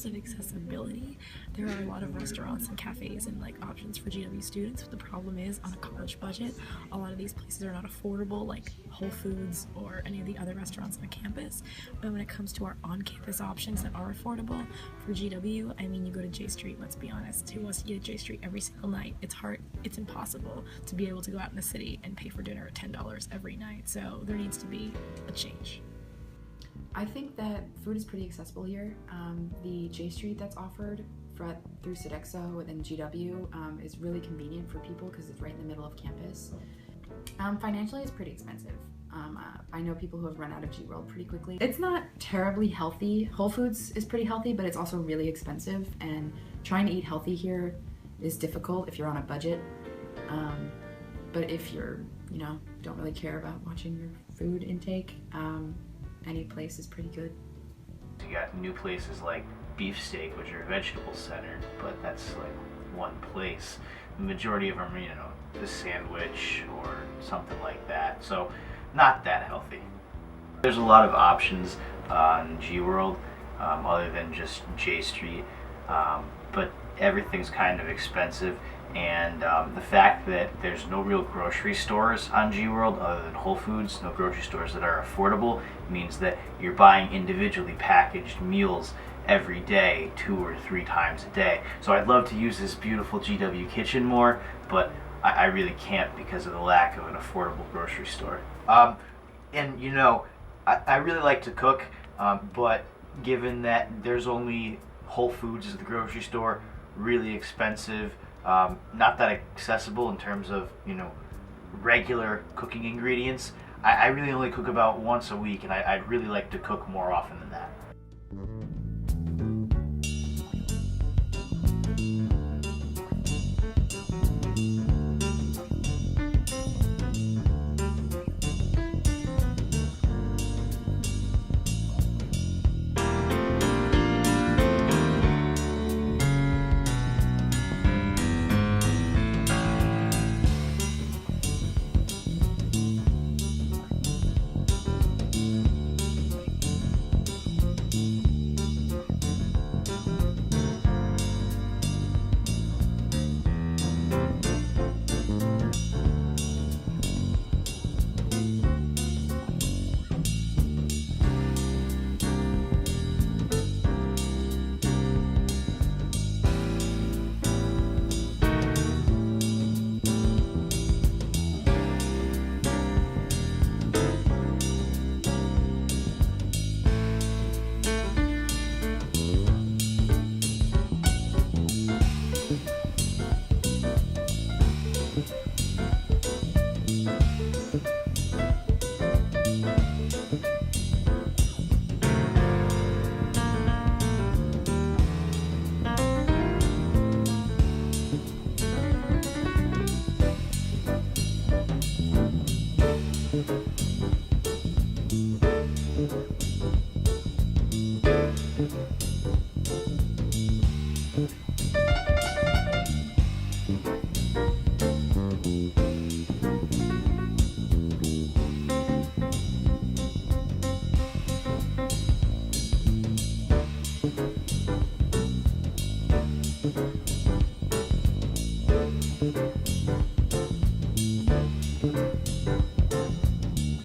terms of accessibility, there are a lot of restaurants and cafes and like options for GW students, but the problem is on a college budget, a lot of these places are not affordable, like Whole Foods or any of the other restaurants on campus. But when it comes to our on-campus options that are affordable for GW, I mean, you go to J Street, let's be honest. Who wants to eat at J Street every single night? It's hard, it's impossible to be able to go out in the city and pay for dinner at $10 every night. So there needs to be a change. I think that food is pretty accessible here. The J Street that's offered through Sodexo within GW is really convenient for people because it's right in the middle of campus. Financially, it's pretty expensive. I know people who have run out of G World pretty quickly. It's not terribly healthy. Whole Foods is pretty healthy, but it's also really expensive, and trying to eat healthy here is difficult if you're on a budget. But if you're, don't really care about watching your food intake, any place is pretty good. You got new places like Beefsteak, which are vegetable centered, but that's like one place. The majority of them are, the sandwich or something like that. So not that healthy. There's a lot of options on G World other than just J Street, but everything's kind of expensive. And the fact that there's no real grocery stores on G World other than Whole Foods, no grocery stores that are affordable, means that you're buying individually packaged meals every day, 2 or 3 times a day. So I'd love to use this beautiful GW kitchen more, but I really can't because of the lack of an affordable grocery store. I really like to cook, but given that there's only Whole Foods as the grocery store, really expensive, not that accessible in terms of regular cooking ingredients. I really only cook about once a week, and I'd really like to cook more often than that.